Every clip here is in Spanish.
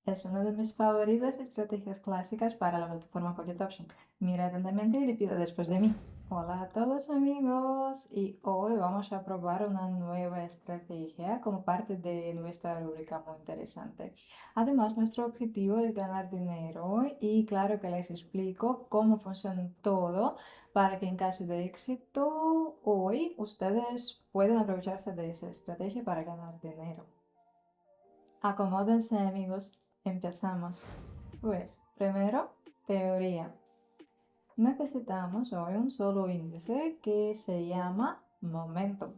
Es una de mis favoritas estrategias clásicas para la plataforma Pocket Option. Mira atentamente y repite después de mí. Hola a todos amigos y hoy vamos a probar una nueva estrategia como parte de nuestra rúbrica muy interesante. Además, nuestro objetivo es ganar dinero y claro que les explico cómo funciona todo para que en caso de éxito hoy ustedes puedan aprovecharse de esa estrategia para ganar dinero. Acomódense amigos, empezamos. Pues, primero, teoría. Necesitamos hoy un solo índice que se llama momentum.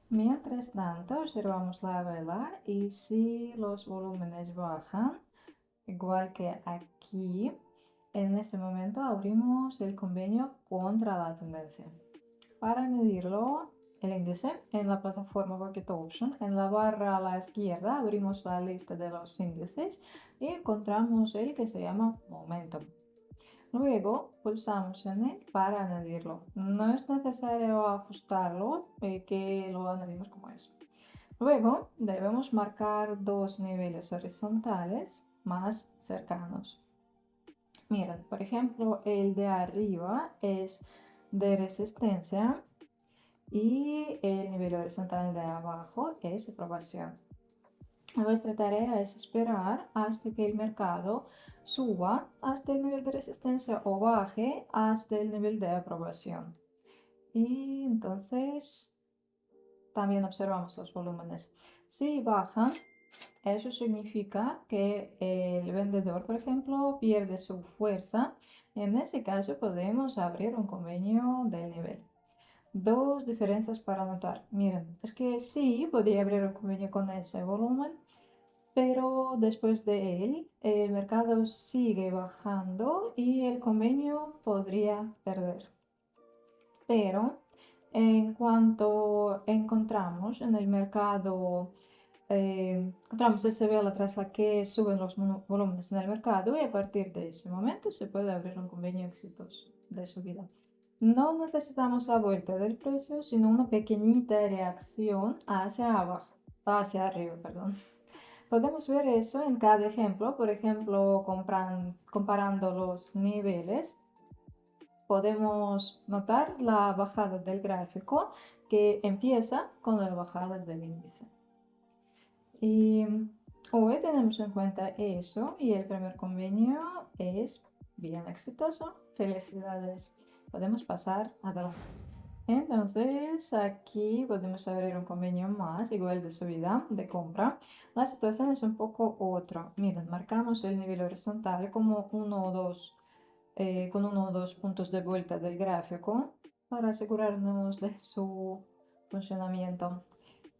Mientras tanto, observamos la vela y si los volúmenes bajan, igual que aquí, en este momento abrimos el convenio contra la tendencia. Para medirlo, el índice en la plataforma Pocket Option, en la barra a la izquierda abrimos la lista de los índices y encontramos el que se llama Momentum. Luego pulsamos en él para añadirlo. No es necesario ajustarlo, que lo añadimos como es. Luego debemos marcar dos niveles horizontales más cercanos. Miren, por ejemplo, el de arriba es de resistencia y el nivel horizontal de abajo es aprobación. Nuestra tarea es esperar hasta que el mercado suba hasta el nivel de resistencia o baje hasta el nivel de aprobación. Y entonces también observamos los volúmenes. Si bajan, eso significa que el vendedor, por ejemplo, pierde su fuerza. En ese caso podemos abrir un convenio del nivel. Dos diferencias para notar. Miren, es que sí, podría abrir un convenio con ese volumen, pero después de él el mercado sigue bajando y el convenio podría perder. Pero en cuanto encontramos en el mercado, encontramos ese vela tras la que suben los volúmenes en el mercado y a partir de ese momento se puede abrir un convenio exitoso de subida. No necesitamos la vuelta del precio, sino una pequeñita reacción hacia abajo, hacia arriba, perdón. Podemos ver eso en cada ejemplo, por ejemplo, comparando los niveles, podemos notar la bajada del gráfico que empieza con la bajada del índice. Y hoy tenemos en cuenta eso y el primer convenio es bien exitoso. Felicidades. Podemos pasar adelante. Entonces aquí podemos abrir un convenio más, igual de subida, de compra. La situación es un poco otra. Miren, marcamos el nivel horizontal como uno o dos, con uno o dos puntos de vuelta del gráfico para asegurarnos de su funcionamiento.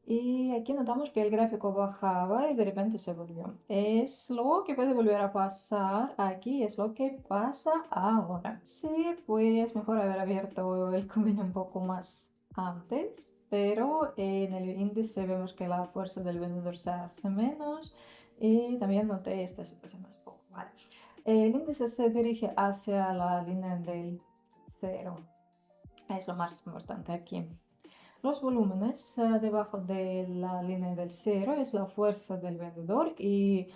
Y aquí notamos que el gráfico bajaba y de repente se volvió. Es lo que puede volver a pasar aquí, es lo que pasa ahora. Sí, pues mejor haber abierto el convenio un poco más antes, pero en el índice vemos que la fuerza del vendedor se hace menos y también noté esta situación un poco. Vale. El índice se dirige hacia la línea del cero. Es lo más importante aquí. Los volúmenes debajo de la línea del cero es la fuerza del vendedor y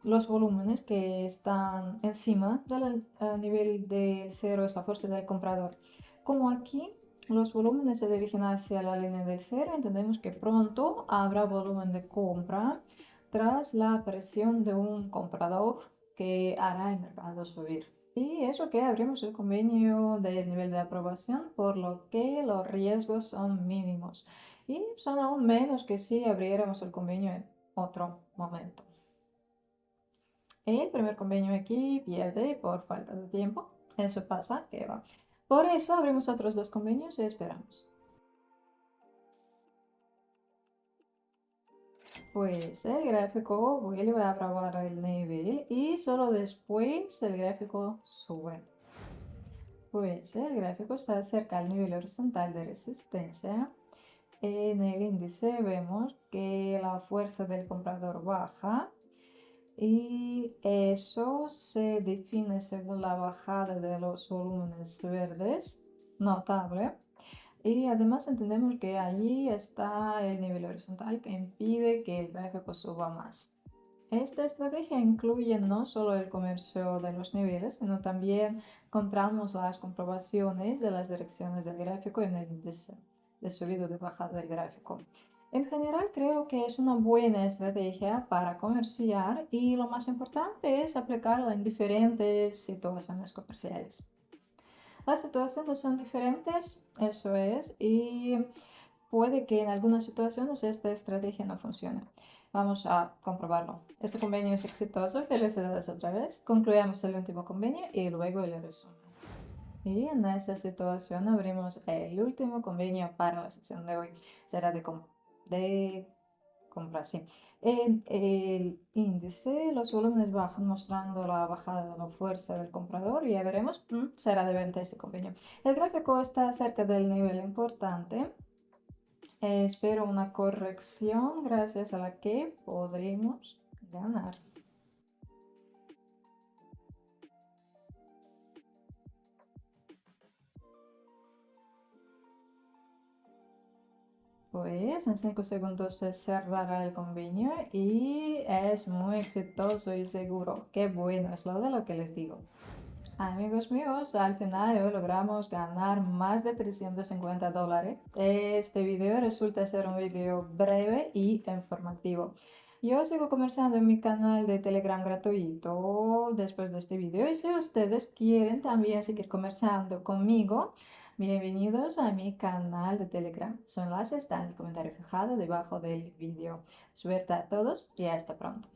los volúmenes que están encima del nivel del cero es la fuerza del comprador. Como aquí los volúmenes se dirigen hacia la línea del cero, entendemos que pronto habrá volumen de compra tras la aparición de un comprador que hará el mercado subir. Y eso que abrimos el convenio del nivel de aprobación, por lo que los riesgos son mínimos. Y son aún menos que si abriéramos el convenio en otro momento. El primer convenio aquí pierde por falta de tiempo. Eso pasa, que va. Por eso abrimos otros dos convenios y esperamos. Pues el gráfico vuelve a probar el nivel y solo después el gráfico sube. Pues el gráfico está cerca al nivel horizontal de resistencia. En el índice vemos que la fuerza del comprador baja y eso se define según la bajada de los volúmenes verdes, notable. Y además entendemos que allí está el nivel horizontal que impide que el gráfico suba más. Esta estrategia incluye no solo el comercio de los niveles, sino también encontramos las comprobaciones de las direcciones del gráfico en el índice de subida y de bajada del gráfico. En general, creo que es una buena estrategia para comerciar y lo más importante es aplicarla en diferentes situaciones comerciales. Las situaciones son diferentes, eso es, y puede que en algunas situaciones esta estrategia no funcione. Vamos a comprobarlo. Este convenio es exitoso. Felicidades otra vez. Concluyamos el último convenio y luego el resumen. Y en esta situación abrimos el último convenio para la sección de hoy. Será de compra, sí. En el índice, los volúmenes bajan mostrando la bajada de la fuerza del comprador y ya veremos, será de venta este convenio. El gráfico está cerca del nivel importante. Espero una corrección gracias a la que podremos ganar. Pues en 5 segundos se cerrará el convenio y es muy exitoso y seguro. Qué bueno, es lo de lo que les digo. Amigos míos, al final hoy logramos ganar más de $350. Este video resulta ser un video breve y informativo. Yo sigo comerciando en mi canal de Telegram gratuito después de este video y si ustedes quieren también seguir comerciando conmigo, bienvenidos a mi canal de Telegram. Su enlace está en el comentario fijado debajo del video. Suerte a todos y hasta pronto.